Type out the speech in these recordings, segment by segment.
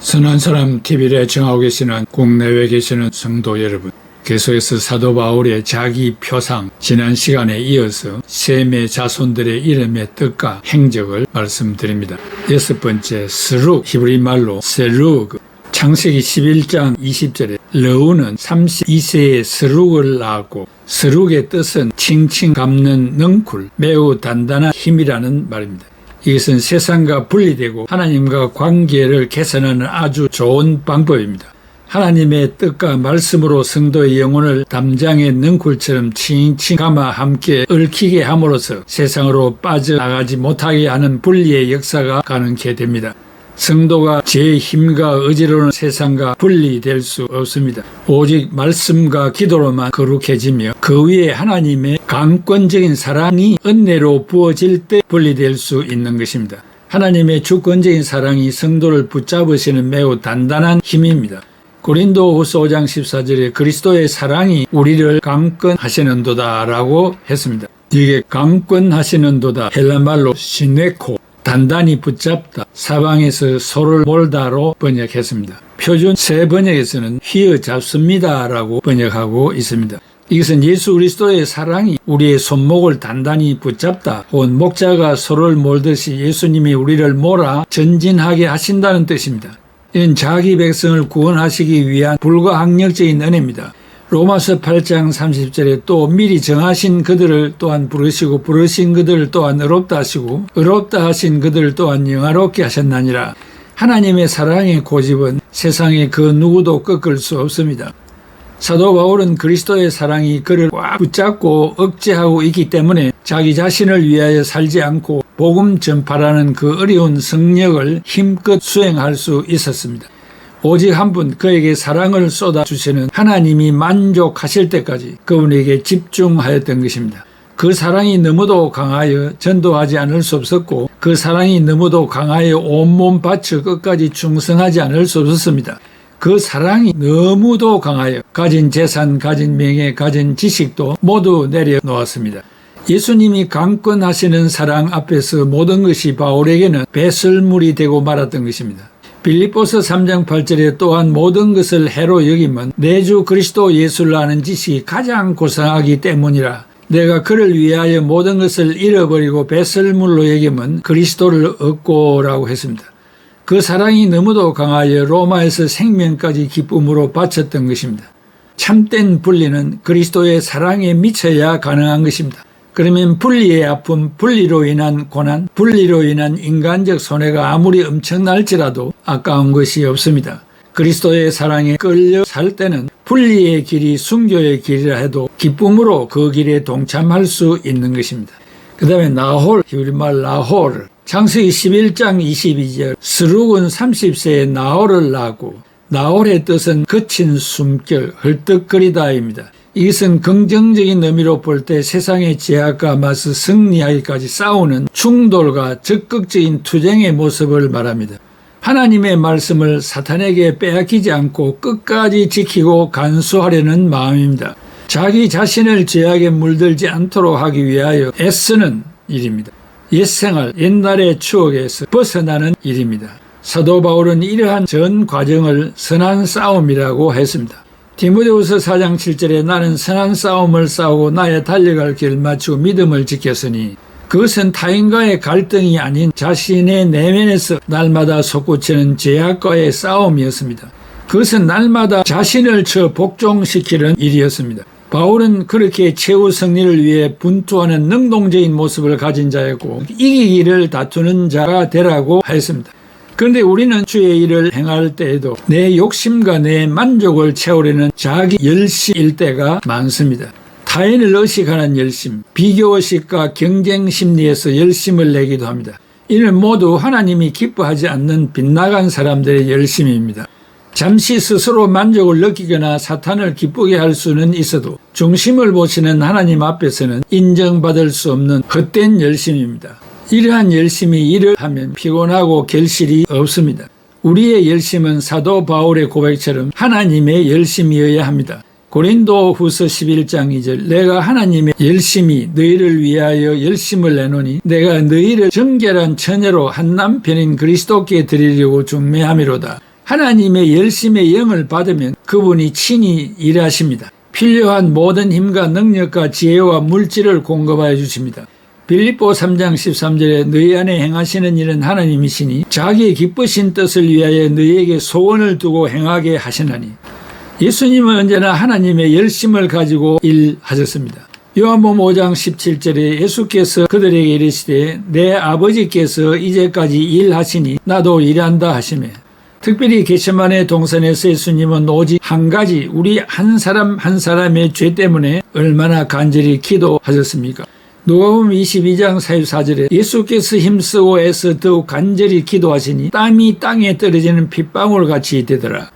선한 사람 TV를 애청하고 계시는 국내외 계시는 성도 여러분, 계속해서 사도 바울의 자기 표상, 지난 시간에 이어서 셈의 자손들의 이름의 뜻과 행적을 말씀드립니다. 6번째, 스룩, 히브리 말로 세루그. 창세기 11장 20절에 르우는 32세에 스룩을 낳았고, 스룩의 뜻은 칭칭 감는 능쿨, 매우 단단한 힘이라는 말입니다. 이것은 세상과 분리되고 하나님과 관계를 개선하는 아주 좋은 방법입니다. 하나님의 뜻과 말씀으로 성도의 영혼을 담장의 능쿨처럼 칭칭 감아 함께 얽히게 함으로써 세상으로 빠져나가지 못하게 하는 분리의 역사가 가능케 됩니다. 성도가 제 힘과 의지로는 세상과 분리될 수 없습니다. 오직 말씀과 기도로만 거룩해지며 그 위에 하나님의 강권적인 사랑이 은혜로 부어질 때 분리될 수 있는 것입니다. 하나님의 주권적인 사랑이 성도를 붙잡으시는 매우 단단한 힘입니다. 고린도후서 5장 14절에 그리스도의 사랑이 우리를 강권하시는도다 라고 했습니다. 이게 강권하시는도다, 헬라말로 시네코, 단단히 붙잡다, 사방에서 소를 몰다로 번역했습니다. 표준 새 번역에서는 휘어잡습니다 라고 번역하고 있습니다. 이것은 예수 그리스도의 사랑이 우리의 손목을 단단히 붙잡다, 혹은 목자가 소를 몰듯이 예수님이 우리를 몰아 전진하게 하신다는 뜻입니다. 이는 자기 백성을 구원하시기 위한 불가항력적인 은혜입니다. 로마서 8장 30절에 또 미리 정하신 그들을 또한 부르시고 부르신 그들을 또한 의롭다 하시고 의롭다 하신 그들을 또한 영화롭게 하셨나니라. 하나님의 사랑의 고집은 세상에 그 누구도 꺾을 수 없습니다. 사도 바울은 그리스도의 사랑이 그를 꽉 붙잡고 억제하고 있기 때문에 자기 자신을 위하여 살지 않고 복음 전파라는 그 어려운 성역을 힘껏 수행할 수 있었습니다. 오직 한 분, 그에게 사랑을 쏟아주시는 하나님이 만족하실 때까지 그분에게 집중하였던 것입니다. 그 사랑이 너무도 강하여 전도하지 않을 수 없었고, 그 사랑이 너무도 강하여 온몸 바쳐 끝까지 충성하지 않을 수 없었습니다. 그 사랑이 너무도 강하여 가진 재산, 가진 명예, 가진 지식도 모두 내려놓았습니다. 예수님이 강권하시는 사랑 앞에서 모든 것이 바울에게는 배설물이 되고 말았던 것입니다. 빌립보서 3장 8절에 또한 모든 것을 해로 여김은 내 주 그리스도 예수를 아는 지식이 가장 고상하기 때문이라. 내가 그를 위하여 모든 것을 잃어버리고 배설물로 여김은 그리스도를 얻고라고 했습니다. 그 사랑이 너무도 강하여 로마에서 생명까지 기쁨으로 바쳤던 것입니다. 참된 분리는 그리스도의 사랑에 미쳐야 가능한 것입니다. 그러면 분리의 아픔, 분리로 인한 고난, 분리로 인한 인간적 손해가 아무리 엄청날지라도 아까운 것이 없습니다. 그리스도의 사랑에 끌려 살 때는 분리의 길이 순교의 길이라 해도 기쁨으로 그 길에 동참할 수 있는 것입니다. 그 다음에 나홀, 히브리말 나홀, 창세기 11장 22절, 스룩은 30세에 나홀을 낳고, 나홀의 뜻은 거친 숨결, 헐떡거리다입니다. 이것은 긍정적인 의미로 볼 때 세상의 제약과 맞서 승리하기까지 싸우는 충돌과 적극적인 투쟁의 모습을 말합니다. 하나님의 말씀을 사탄에게 빼앗기지 않고 끝까지 지키고 간수하려는 마음입니다. 자기 자신을 죄악에 물들지 않도록 하기 위하여 애쓰는 일입니다. 옛생활, 옛날의 추억에서 벗어나는 일입니다. 사도 바울은 이러한 전 과정을 선한 싸움이라고 했습니다. 디모데후서 4장 7절에 나는 선한 싸움을 싸우고 나의 달려갈 길을 마치고 믿음을 지켰으니 그것은 타인과의 갈등이 아닌 자신의 내면에서 날마다 솟구치는 죄악과의 싸움이었습니다. 그것은 날마다 자신을 쳐 복종시키는 일이었습니다. 바울은 그렇게 최후 승리를 위해 분투하는 능동적인 모습을 가진 자였고 이기기를 다투는 자가 되라고 하였습니다. 그런데 우리는 주의 일을 행할 때에도 내 욕심과 내 만족을 채우려는 자기 열심일 때가 많습니다. 타인을 의식하는 열심, 비교의식과 경쟁 심리에서 열심을 내기도 합니다. 이는 모두 하나님이 기뻐하지 않는 빗나간 사람들의 열심입니다. 잠시 스스로 만족을 느끼거나 사탄을 기쁘게 할 수는 있어도 중심을 보시는 하나님 앞에서는 인정받을 수 없는 헛된 열심입니다. 이러한 열심히 일을 하면 피곤하고 결실이 없습니다. 우리의 열심은 사도 바울의 고백처럼 하나님의 열심이어야 합니다. 고린도후서 11장 2절, 내가 하나님의 열심히 너희를 위하여 열심을 내노니 내가 너희를 정결한 처녀로 한 남편인 그리스도께 드리려고 중매함이로다. 하나님의 열심의 영을 받으면 그분이 친히 일하십니다. 필요한 모든 힘과 능력과 지혜와 물질을 공급하여 주십니다. 빌립보 3장 13절에 너희 안에 행하시는 일은 하나님이시니 자기의 기쁘신 뜻을 위하여 너희에게 소원을 두고 행하게 하시나니. 예수님은 언제나 하나님의 열심을 가지고 일하셨습니다. 요한복음 5장 17절에 예수께서 그들에게 이르시되 내 아버지께서 이제까지 일하시니 나도 일한다 하시매. 특별히 겟세마네 동산에서 예수님은 오직 한 가지 우리 한 사람 한 사람의 죄 때문에 얼마나 간절히 기도하셨습니까? 누가복음 22장 44절에 예수께서 힘쓰고 애써 더욱 간절히 기도하시니 땀이 땅에 떨어지는 핏방울같이 되더라.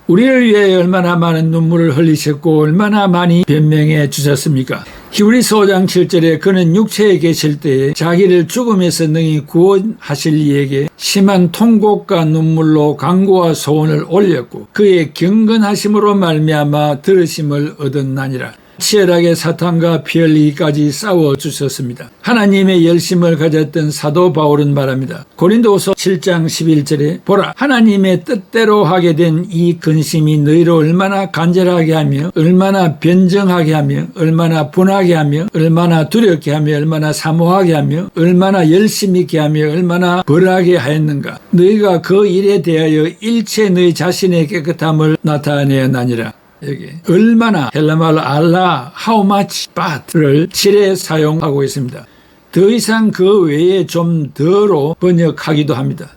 우리를 위해 얼마나 많은 눈물을 흘리셨고 얼마나 많이 변명해 주셨습니까? 히브리서 5장 7절에 그는 육체에 계실 때에 자기를 죽음에서 능히 구원하실 이에게 심한 통곡과 눈물로 간구와 소원을 올렸고 그의 경건하심으로 말미암아 들으심을 얻었나니라. 치열하게 사탄과 피 흘리기까지 싸워주셨습니다. 하나님의 열심을 가졌던 사도 바울은 말합니다. 고린도후서 7장 11절에 보라 하나님의 뜻대로 하게 된 이 근심이 너희를 얼마나 간절하게 하며 얼마나 변정하게 하며 얼마나 분하게 하며 얼마나 두렵게 하며 얼마나 사모하게 하며 얼마나 열심 있게 하며 얼마나 벌하게 하였는가. 너희가 그 일에 대하여 일체 너희 자신의 깨끗함을 나타내었나니라. 여기 얼마나 헬라말로 알라 how much but를 7에 사용하고 있습니다. 더 이상 그 외에 좀 더로 번역하기도 합니다.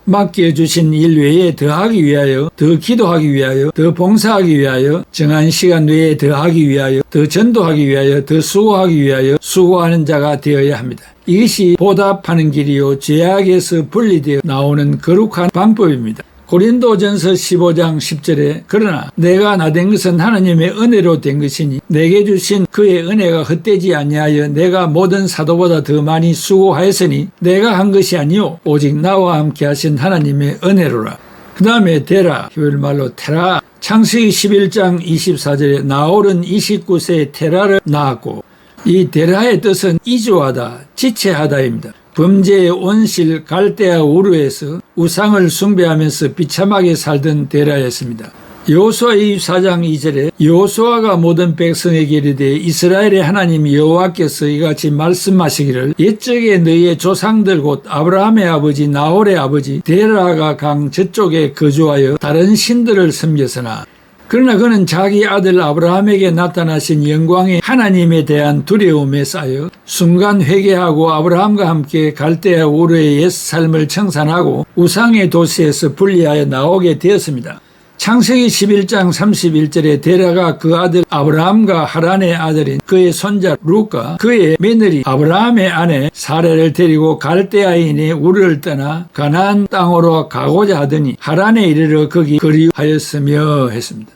맡겨주신 일 외에 더하기 위하여, 더 기도하기 위하여, 더 봉사하기 위하여, 정한 시간 외에 더하기 위하여, 더 전도하기 위하여, 더 수고하기 위하여 수고하는 자가 되어야 합니다. 이것이 보답하는 길이요 죄악에서 분리되어 나오는 거룩한 방법입니다. 고린도전서 15장 10절에 그러나 내가 나된 것은 하나님의 은혜로 된 것이니 내게 주신 그의 은혜가 헛되지 아니하여 내가 모든 사도보다 더 많이 수고하였으니 내가 한 것이 아니요 오직 나와 함께 하신 하나님의 은혜로라. 그 다음에 데라, 히브리말로 테라, 창세기 11장 24절에 나홀은 29세에 테라를 낳았고 이 데라의 뜻은 이주하다, 지체하다입니다. 범죄의 온실 갈대아 우르에서 우상을 숭배하면서 비참하게 살던 데라였습니다. 여호수아 24장 2절에 여호수아가 모든 백성에게 이르되 이스라엘의 하나님 여호와께서 이같이 말씀하시기를 옛적에 너희의 조상들 곧 아브라함의 아버지 나홀의 아버지 데라가 강 저쪽에 거주하여 다른 신들을 섬겼으나 그러나 그는 자기 아들 아브라함에게 나타나신 영광의 하나님에 대한 두려움에 쌓여 순간 회개하고 아브라함과 함께 갈대아 우르의 옛 삶을 청산하고 우상의 도시에서 분리하여 나오게 되었습니다. 창세기 11장 31절에 데라가 그 아들 아브라함과 하란의 아들인 그의 손자 룻과 그의 며느리 아브라함의 아내 사레를 데리고 갈대아인의 우르를 떠나 가나안 땅으로 가고자 하더니 하란에 이르러 거기 거류하였으며 했습니다.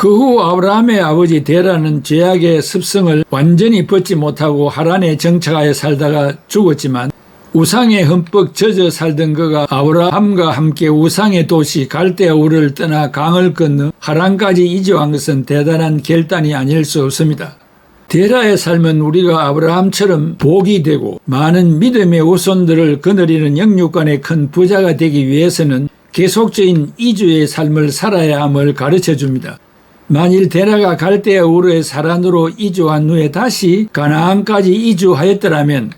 그 후 아브라함의 아버지 데라는 죄악의 습성을 완전히 벗지 못하고 하란에 정착하여 살다가 죽었지만 우상에 흠뻑 젖어 살던 그가 아브라함과 함께 우상의 도시 갈대아 우르를 떠나 강을 건너 하란까지 이주한 것은 대단한 결단이 아닐 수 없습니다. 데라의 삶은 우리가 아브라함처럼 복이 되고 많은 믿음의 후손들을 거느리는 영육간의 큰 부자가 되기 위해서는 계속적인 이주의 삶을 살아야 함을 가르쳐줍니다. 만일 데라가 갈대아 우르의 사란으로 이주한 후에 다시 가나안까지 이주하였더라면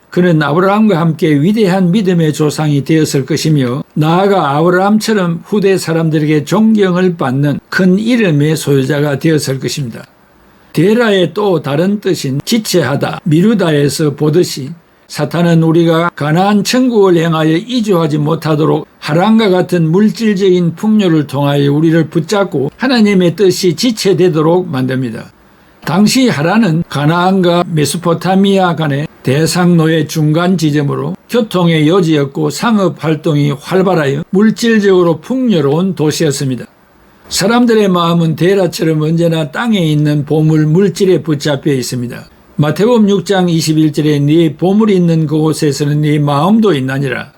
그는 아브라함과 함께 위대한 믿음의 조상이 되었을 것이며 나아가 아브라함처럼 후대 사람들에게 존경을 받는 큰 이름의 소유자가 되었을 것입니다. 데라의 또 다른 뜻인 지체하다, 미루다에서 보듯이 사탄은 우리가 가나안 천국을 향하여 이주하지 못하도록 하란과 같은 물질적인 풍요를 통하여 우리를 붙잡고 하나님의 뜻이 지체되도록 만듭니다. 당시 하란은 가나안과 메소포타미아 간의 대상로의 중간 지점으로 교통의 요지였고 상업 활동이 활발하여 물질적으로 풍요로운 도시였습니다. 사람들의 마음은 데라처럼 언제나 땅에 있는 보물 물질에 붙잡혀 있습니다. 마태복음 6장 21절에 네 보물이 있는 그곳에서는 네 마음도 있나니라.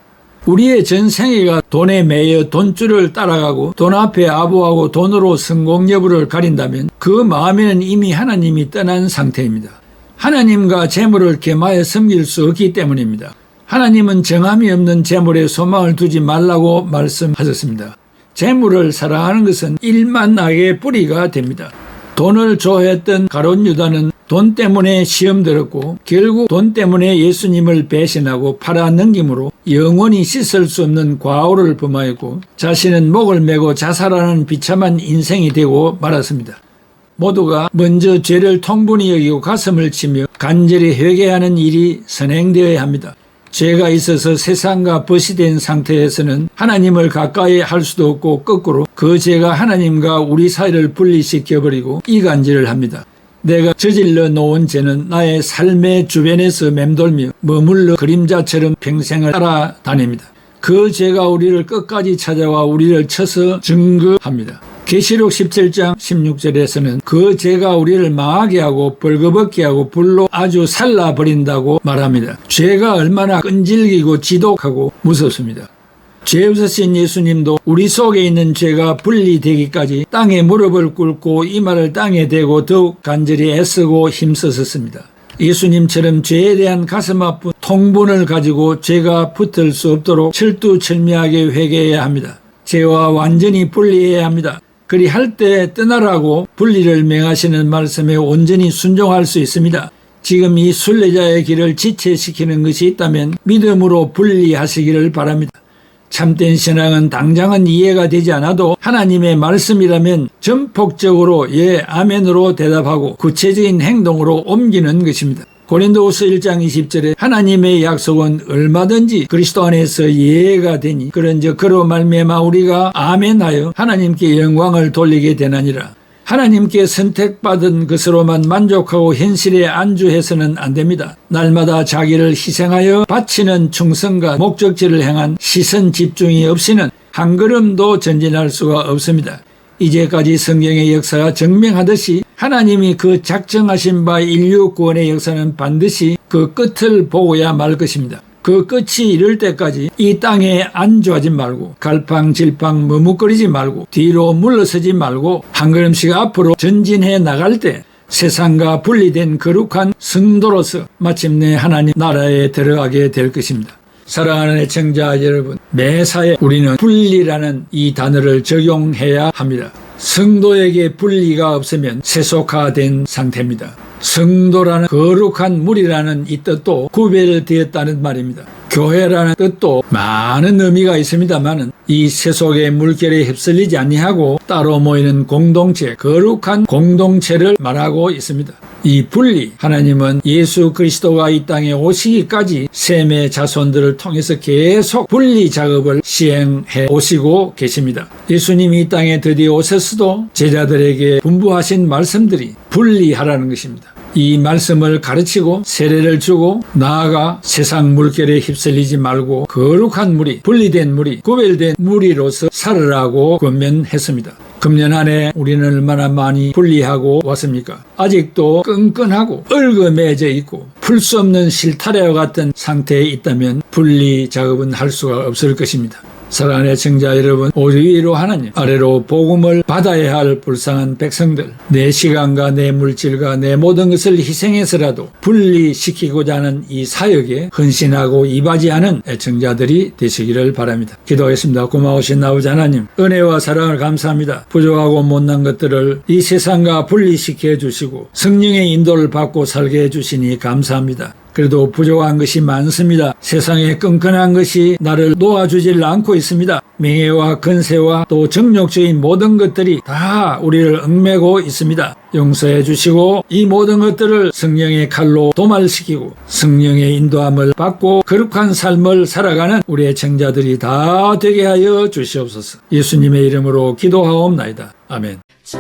우리의 전 생애가 돈에 매여 돈줄을 따라가고 돈 앞에 아부하고 돈으로 성공 여부를 가린다면 그 마음에는 이미 하나님이 떠난 상태입니다. 하나님과 재물을 겸하여 섬길 수 없기 때문입니다. 하나님은 정함이 없는 재물에 소망을 두지 말라고 말씀하셨습니다. 재물을 사랑하는 것은 일만 악의 뿌리가 됩니다. 돈을 좋아했던 가룟 유다는 돈 때문에 시험 들었고 결국 돈 때문에 예수님을 배신하고 팔아넘김으로 영원히 씻을 수 없는 과오를 범하였고 자신은 목을 메고 자살하는 비참한 인생이 되고 말았습니다. 모두가 먼저 죄를 통분히 여기고 가슴을 치며 간절히 회개하는 일이 선행되어야 합니다. 죄가 있어서 세상과 벗이 된 상태에서는 하나님을 가까이 할 수도 없고 거꾸로 그 죄가 하나님과 우리 사이를 분리시켜버리고 이간질을 합니다. 내가 저질러 놓은 죄는 나의 삶의 주변에서 맴돌며 머물러 그림자처럼 평생을 따라다닙니다. 그 죄가 우리를 끝까지 찾아와 우리를 쳐서 증거합니다. 계시록 17장 16절에서는 그 죄가 우리를 망하게 하고 벌거벗게 하고 불로 아주 살라버린다고 말합니다. 죄가 얼마나 끈질기고 지독하고 무섭습니다. 죄 없으신 예수님도 우리 속에 있는 죄가 분리되기까지 땅에 무릎을 꿇고 이마를 땅에 대고 더욱 간절히 애쓰고 힘쓰셨습니다. 예수님처럼 죄에 대한 가슴 아픈 통분을 가지고 죄가 붙을 수 없도록 철두철미하게 회개해야 합니다. 죄와 완전히 분리해야 합니다. 그리할 때 떠나라고 분리를 명하시는 말씀에 온전히 순종할 수 있습니다. 지금 이 순례자의 길을 지체시키는 것이 있다면 믿음으로 분리하시기를 바랍니다. 참된 신앙은 당장은 이해가 되지 않아도 하나님의 말씀이라면 전폭적으로 예, 아멘으로 대답하고 구체적인 행동으로 옮기는 것입니다. 고린도후서 1장 20절에 하나님의 약속은 얼마든지 그리스도 안에서 예가 되니 그런즉 그로 말미암아 우리가 아멘하여 하나님께 영광을 돌리게 되나니라. 하나님께 선택받은 것으로만 만족하고 현실에 안주해서는 안 됩니다. 날마다 자기를 희생하여 바치는 충성과 목적지를 향한 시선 집중이 없이는 한 걸음도 전진할 수가 없습니다. 이제까지 성경의 역사가 증명하듯이 하나님이 그 작정하신 바 인류 구원의 역사는 반드시 그 끝을 보고야 말 것입니다. 그 끝이 이를 때까지 이 땅에 안주하지 말고 갈팡질팡 머뭇거리지 말고 뒤로 물러서지 말고 한 걸음씩 앞으로 전진해 나갈 때 세상과 분리된 거룩한 성도로서 마침내 하나님 나라에 들어가게 될 것입니다. 사랑하는 애청자 여러분, 매사에 우리는 분리라는 이 단어를 적용해야 합니다. 성도에게 분리가 없으면 세속화된 상태입니다. 성도라는 거룩한 무리라는 이 뜻도 구별되었다는 말입니다. 교회라는 뜻도 많은 의미가 있습니다만 이 세속의 물결에 휩쓸리지 아니하고 따로 모이는 공동체, 거룩한 공동체를 말하고 있습니다. 이 분리, 하나님은 예수 그리스도가 이 땅에 오시기까지 셈의 자손들을 통해서 계속 분리 작업을 시행해 오시고 계십니다. 예수님이 이 땅에 드디어 오셨어도 제자들에게 분부하신 말씀들이 분리하라는 것입니다. 이 말씀을 가르치고 세례를 주고 나아가 세상 물결에 휩쓸리지 말고 거룩한 무리, 분리된 무리, 구별된 무리로서 살으라고 권면했습니다. 금년 한 해 우리는 얼마나 많이 분리하고 왔습니까? 아직도 끈끈하고 얽어매져 있고 풀 수 없는 실타래와 같은 상태에 있다면 분리 작업은 할 수가 없을 것입니다. 사랑하는 애청자 여러분, 위로 하나님, 아래로 복음을 받아야 할 불쌍한 백성들, 내 시간과 내 물질과 내 모든 것을 희생해서라도 분리시키고자 하는 이 사역에 헌신하고 이바지하는 애청자들이 되시기를 바랍니다. 기도하겠습니다. 고마우신 아버지 하나님, 은혜와 사랑을 감사합니다. 부족하고 못난 것들을 이 세상과 분리시켜 주시고 성령의 인도를 받고 살게 해주시니 감사합니다. 그래도 부족한 것이 많습니다. 세상에 끈끈한 것이 나를 놓아주질 않고 있습니다. 명예와 건세와 또 정욕적인 모든 것들이 다 우리를 얽매고 있습니다. 용서해 주시고 이 모든 것들을 성령의 칼로 도말시키고 성령의 인도함을 받고 거룩한 삶을 살아가는 우리의 청자들이 다 되게 하여 주시옵소서. 예수님의 이름으로 기도하옵나이다. 아멘. 슬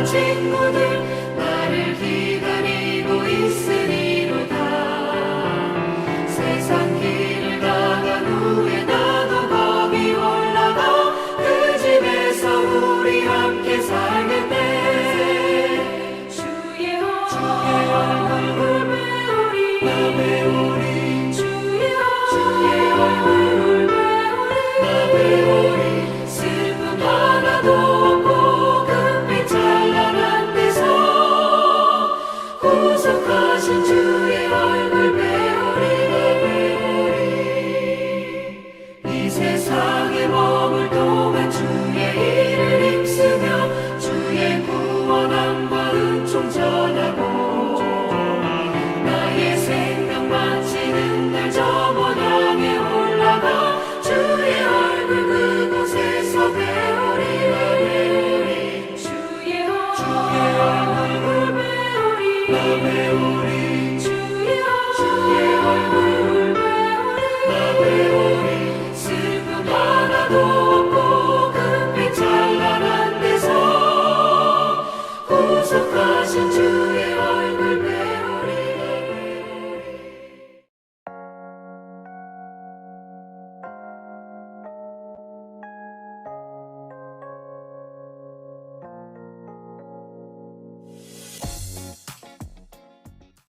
친구들